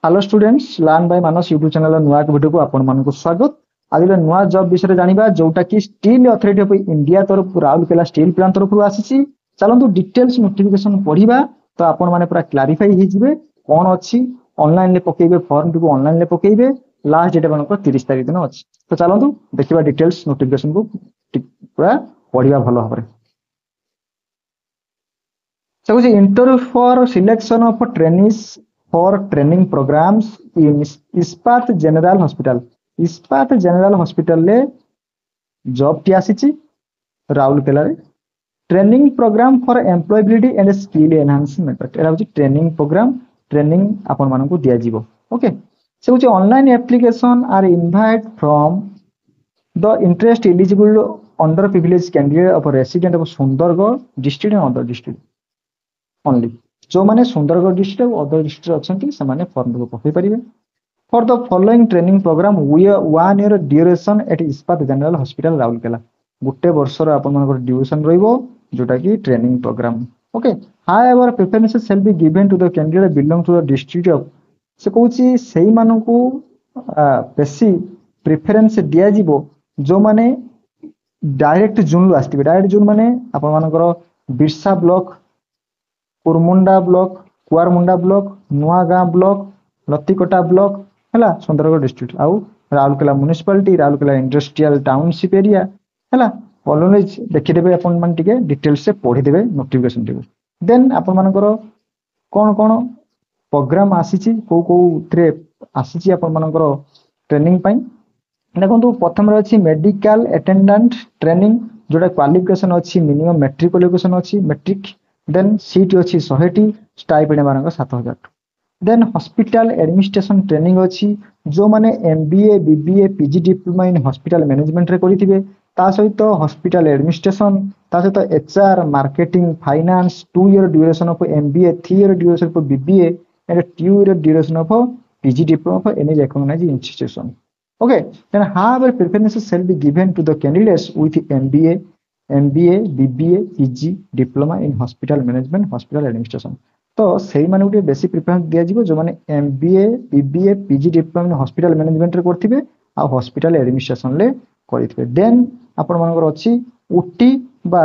Hello students learn by Manas YouTube channel नुआ video को आपण मानक स्वागत। आज नुआ जॉब विषय जानिबा जोटा कि स्टील अथॉरिटी ऑफ इंडिया तरफ राउरकेला स्टील प्लांट तरफ आसीची। चलंतु डिटेल्स नोटिफिकेशन पढिबा तो आपण माने पूरा क्लैरिफाई हे जिवे कोन अछि। ऑनलाइन ले पकेबे फॉर्म को ऑनलाइन ले पकेबे लास्ट डेट आपन 30 तारिख दिन अछि। तो चलंतु देखिबा डिटेल्स नोटिफिकेशन को पूरा पढिबा भलो हमरे। So the interview for selection of trainees for training programs in Ispat General Hospital. Ispat General Hospital ले job टी आसीची राउरकेला रे training programme for employability and skill enhancement. एरा होची ट्रेनिंग प्रोग्राम ट्रेनिंग आपन मानकु दिया जीवो। ओके से होची online application are invite from the interest eligible under privilege candidate of resident of Sundargarh district and other district only. जो माने सुंदरगढ़ डिस्ट्रिक्ट और अदर डिस्ट्रिक्ट अछंती से माने फॉर्म को पकई परिबे for the following training programme वी 1 year duration eight Ispat general hospital Rourkela. गुटे वर्षर आपन मानकर ड्यूरेशन रहइबो जोटा कि training program. Okay however preferences shall be given to the candidate belong to the district of से कहूची सेही मानकू बेसी प्रेफरेंस दिया जीवो जो माने डायरेक्ट जून आस्तिबे। डायरेक्ट जून माने आपन मानकर Birsa block Kuarmunda block Kuarmunda block Nuagaon block Lathikata block हैला सुंदरगढ़ डिस्ट्रिक्ट आउ Rourkela municipality Rourkela industrial township area हैला ऑलवेज देखि देबे अपन मान टिके डिटेल से पढि देबे नोटिफिकेशन टिके। देन अपन मानकर कोन कोन प्रोग्राम आसीची को को थ्रे आसीची अपन मानकर ट्रेनिंग पई देखंतु प्रथम रे अछि मेडिकल अटेंडेंट ट्रेनिंग जोटा क्वालिफिकेशन अछि मिनिमम मैट्रिक क्वालिफिकेशन अछि मैट्रिक। देन सीट अछि 100 टी स्टाइपेंड मानक 7000। देन हॉस्पिटल एडमिनिस्ट्रेशन ट्रेनिंग अछि जो माने MBA BBA PG diploma in hospital management रे करिथिबे ता सहित हॉस्पिटल एडमिनिस्ट्रेशन ता सहित HR marketing finance 2 year duration of MBA 3 year duration of BBA and 2 year duration of PG diploma of any recognised institution. Okay, then however preferences shall be given to the candidates with MBA, BBA, PG, diploma in hospital management, hospital administration. तो सही माने उठे basic preference दिया जीवो जो माने MBA, BBA, PG diploma in hospital management रे करथिबे आ hospital administration ले करिथिबे। देन आपण मानकर अछि ओटी बा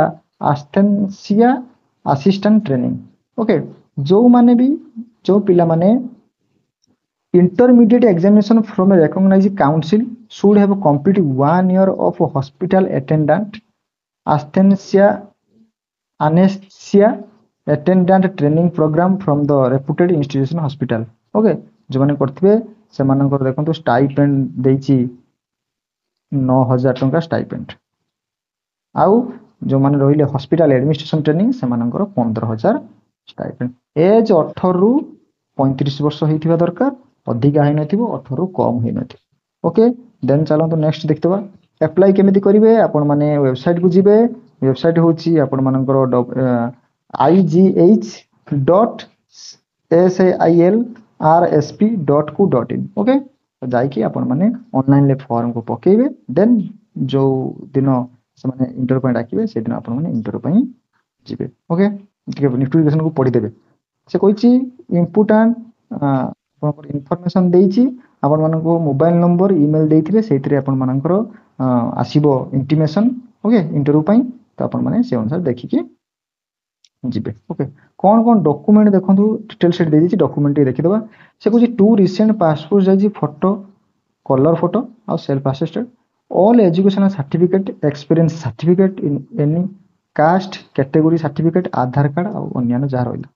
एस्थेंसिया असिस्टेंट ट्रेनिंग। ओके जो माने भी जो पिला माने intermediate examination from a recognized council should have completed 1 year of hospital attendant anesthesia attendant training program from the reputed institution hospital। Okay जो माने करथिबे से मानकर देखंतु स्टाइपेंड देछि 9000 टंका स्टाइपेंड आउ जो माने रहिले हॉस्पिटल एडमिनिस्ट्रेशन ट्रेनिंग से मानकर 15000 स्टाइपेंड। एज 18 रु 35 वर्ष होइथिबा दरकार अधिका है नथिबो 18 रु कम है नथिबो। ओके देन चलो तो नेक्स्ट देखतबा अप्लाई केमिति करिवे आपण माने वेबसाइट को जिवे। वेबसाइट होची आपण मानकर igh.sailrsp.co.in। ओके तो जाई कि आपण माने ऑनलाइन ले फॉर्म को पकेइबे देन जो दिन से माने इंटरव्यू पॉइंट डाकिबे से दिन आपण माने इंटरव्यू पई जिवे। ओके नोटिफिकेशन को पढि देबे से कहछि इंपोर्टेंट इनफॉरमेशन देछि आपण मानको मोबाइल नंबर ईमेल देथिबे सेथिरे आपण मानकर आसीबो इंटीमेशन। ओके इंटरव्यू पई तो आपण माने से अनुसार देखि के जिबे। ओके कोन कोन डॉक्यूमेंट देखंतु डिटेल सेट देछि डॉक्यूमेंट देखि दबा से कुछ 2 रिसेंट पासपोर्ट जाई फोटो कलर फोटो और self attested all educational certificate experience certificate in any caste category certificate Aadhaar card और अन्य जा रहइला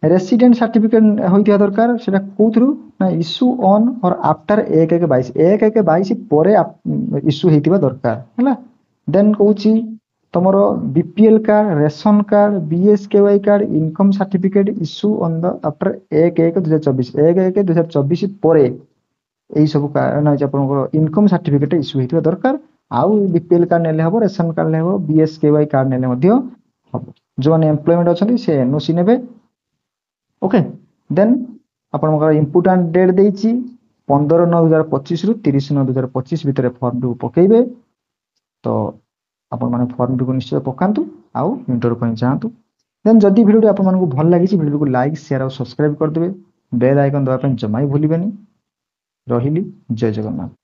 रेसिडेंट सर्टिफिकेट होइतिया दरकार सेटा कोथरु ना इशू ऑन और आफ्टर 1/1/22 परे इशू हेतिबा दरकार हैला। देन कहूची तमरो BPL card ration card BSKY card income certificate issue on the after 1/1/2024 परे एई सब कारण आपन इनकम सर्टिफिकेट इशू हेतिबा दरकार आउ बीपीएल कार्ड नेले हबो रेशन कार्ड नेले हबो बीएसकेवाई कार्ड नेले मध्य हबो जो ने एम्प्लॉयमेंट अछंती से एनओसी नेबे। ओके देन आपण इंपोर्टेंट डेट देछि 15/9/2025 रु 30/9/2025 भितर फॉर्म टू पकेइबे तो आपण माने फॉर्म टू निश्चय पकांतु आउ इंटरव्यू पई जांतु। देन जदी वीडियो आपण मानको भल लागि छि वीडियो को लाइक शेयर और सब्सक्राइब कर देबे ବେଲ୍ ଆଇକନ୍ ଦେବା ପାଇଁ ଜମା ବି ଭୁଲିବେନି। ରହିଲି, ଜୟ ଜଗନ୍ନାଥ।